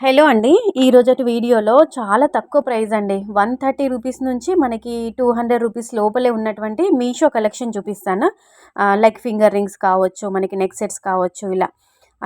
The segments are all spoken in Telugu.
హలో అండి. ఈరోజటి వీడియోలో చాలా తక్కువ ప్రైస్ అండి. 130 రూపీస్ నుంచి మనకి 200 రూపీస్ లోపలే ఉన్నటువంటి మీషో కలెక్షన్ చూపిస్తాను. లైక్ ఫింగర్ రింగ్స్ కావచ్చు, మనకి నెక్ సెట్స్ కావచ్చు, ఇలా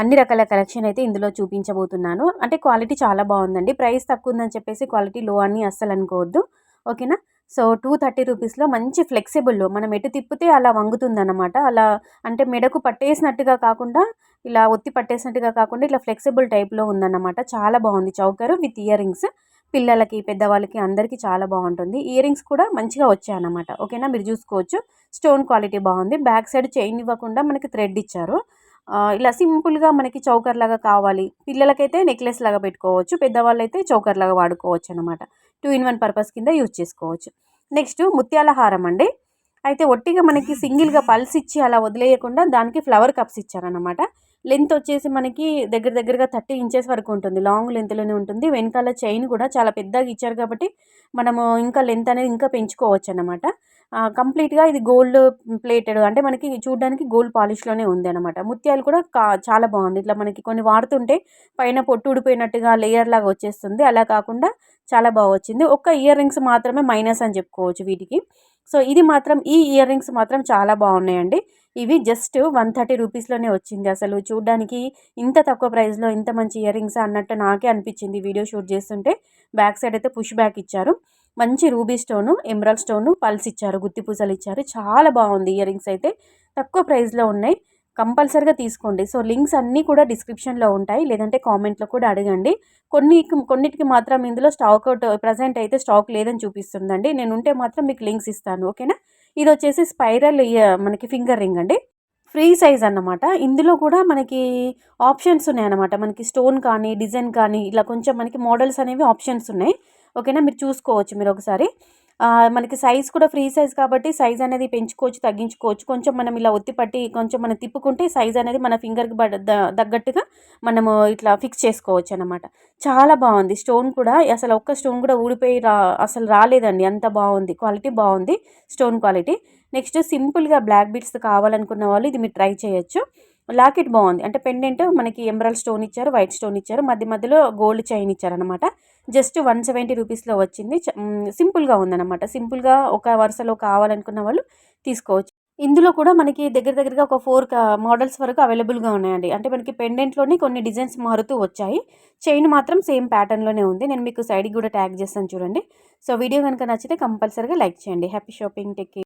అన్ని రకాల కలెక్షన్ అయితే ఇందులో చూపించబోతున్నాను. అంటే క్వాలిటీ చాలా బాగుందండి. ప్రైస్ తక్కువ ఉందని చెప్పేసి క్వాలిటీ లో అని అస్సలు అనుకోవద్దు. ఓకేనా? సో 230 రూపీస్లో మంచి ఫ్లెక్సిబుల్, మనం ఎటు తిప్పితే అలా వంగుతుందన్నమాట. అలా అంటే మెడకు పట్టేసినట్టుగా కాకుండా, ఇలా ఒత్తి పట్టేసినట్టుగా కాకుండా ఇట్లా ఫ్లెక్సిబుల్ టైప్లో ఉందన్నమాట. చాలా బాగుంది చౌకరు విత్ ఇయర్ రింగ్స్. పిల్లలకి, పెద్దవాళ్ళకి అందరికీ చాలా బాగుంటుంది. ఇయర్ రింగ్స్ కూడా మంచిగా వచ్చాయన్నమాట. ఓకేనా? మీరు చూసుకోవచ్చు. స్టోన్ క్వాలిటీ బాగుంది. బ్యాక్ సైడ్ చైన్ ఇవ్వకుండా మనకి థ్రెడ్ ఇచ్చారు. ఇలా సింపుల్గా మనకి చౌకర్ లాగా కావాలి, పిల్లలకైతే నెక్లెస్ లాగా పెట్టుకోవచ్చు, పెద్దవాళ్ళైతే చౌకర్ లాగా వాడుకోవచ్చు అనమాట. 2 in 1 పర్పస్ కింద యూజ్ చేసుకోవచ్చు. నెక్స్ట్ ముత్యాల హారం అండి. అయితే ఒట్టిగా మనకి సింగిల్గా పల్స్ ఇచ్చి అలా వదిలేయకుండా దానికి ఫ్లవర్ కప్స్ ఇచ్చారనమాట. లెంత్ వచ్చేసి మనకి దగ్గరగా 30 ఇంచెస్ వరకు ఉంటుంది. లాంగ్ లెంత్లోనే ఉంటుంది. వెనకాల చైన్ కూడా చాలా పెద్దగా ఇచ్చారు కాబట్టి మనము ఇంకా లెంత్ అనేది ఇంకా పెంచుకోవచ్చు అనమాట. కంప్లీట్గా ఇది గోల్డ్ ప్లేటెడ్, అంటే మనకి చూడడానికి గోల్డ్ పాలిష్లోనే ఉంది అనమాట. ముత్యాలు కూడా చాలా బాగుంది. ఇట్లా మనకి కొన్ని వాడుతుంటే పైన పొట్టు ఊడిపోయినట్టుగా లేయర్ లాగా వచ్చేస్తుంది. అలా కాకుండా చాలా బాగా వచ్చింది. ఒక్క ఇయర్ రింగ్స్ మాత్రమే మైనస్ అని చెప్పుకోవచ్చు వీటికి. సో ఇది మాత్రం, ఈ ఇయర్ రింగ్స్ మాత్రం చాలా బాగున్నాయండి. ఇవి జస్ట్ 130 రూపీస్లోనే వచ్చింది. అసలు చూడడానికి ఇంత తక్కువ ప్రైస్లో ఇంత మంచి ఇయర్ రింగ్స్ అన్నట్టు నాకే అనిపించింది వీడియో షూట్ చేస్తుంటే. బ్యాక్ సైడ్ అయితే పుష్ బ్యాక్ ఇచ్చారు. మంచి ruby stone, emerald stone, pulse ఇచ్చారు, గుత్తి పూసలు ఇచ్చారు. చాలా బాగుంది. ఇయర్ రింగ్స్ అయితే తక్కువ ప్రైస్లో ఉన్నాయి. కంపల్సరిగా తీసుకోండి. సో లింక్స్ అన్నీ కూడా డిస్క్రిప్షన్లో ఉంటాయి, లేదంటే కామెంట్లో కూడా అడగండి. కొన్నిటికి మాత్రం ఇందులో స్టాక్ అవుట్, ప్రజెంట్ అయితే స్టాక్ లేదని చూపిస్తుందండి. నేను ఉంటే మాత్రం మీకు లింక్స్ ఇస్తాను. ఓకేనా? ఇది వచ్చేసి స్పైరల్ మనకి ఫింగర్ రింగ్ అండి. ఫ్రీ సైజ్ అన్నమాట. ఇందులో కూడా మనకి ఆప్షన్స్ ఉన్నాయన్నమాట. మనకి స్టోన్ కానీ, డిజైన్ కానీ, ఇలా కొంచెం మనకి మోడల్స్ అనేవి ఆప్షన్స్ ఉన్నాయి. ఓకేనా? మీరు చూసుకోవచ్చు మీరు ఒకసారి. మనకి సైజ్ కూడా ఫ్రీ సైజ్ కాబట్టి సైజ్ అనేది పెంచుకోవచ్చు, తగ్గించుకోవచ్చు. కొంచెం మనం ఇలా ఒత్తి పట్టి కొంచెం మనం తిప్పుకుంటే సైజ్ అనేది మన ఫింగర్కి తగ్గట్టుగా మనము ఇట్లా ఫిక్స్ చేసుకోవచ్చు అనమాట. చాలా బాగుంది. స్టోన్ కూడా అసలు ఒక్క స్టోన్ కూడా ఊడిపోయి అసలు రాలేదండి. అంత బాగుంది. క్వాలిటీ బాగుంది, స్టోన్ క్వాలిటీ. నెక్స్ట్ సింపుల్గా బ్లాక్ బీడ్స్ కావాలనుకున్న వాళ్ళు ఇది మీరు ట్రై చేయొచ్చు. లాకెట్ బాగుంది. అంటే పెండెంట్ మనకి ఎమరాల్డ్ స్టోన్ ఇచ్చారు, వైట్ స్టోన్ ఇచ్చారు, మధ్యలో గోల్డ్ చైన్ ఇచ్చారనమాట. జస్ట్ 170 రూపీస్లో వచ్చింది. సింపుల్గా ఉందన్నమాట. సింపుల్గా ఒక వరుసలో కావాలనుకున్న వాళ్ళు తీసుకోవచ్చు. ఇందులో కూడా మనకి దగ్గరగా ఒక 4 మోడల్స్ వరకు అవైలబుల్గా ఉన్నాయండి. అంటే మనకి పెండెంట్లోని కొన్ని డిజైన్స్ మారుతూ వచ్చాయి. చైన్ మాత్రం సేమ్ ప్యాటర్న్లోనే ఉంది. నేను మీకు సైడ్కి కూడా ట్యాగ్ చేస్తాను చూడండి. సో వీడియో కనుక నచ్చితే కంపల్సరీగా లైక్ చేయండి. Happy shopping. Take care.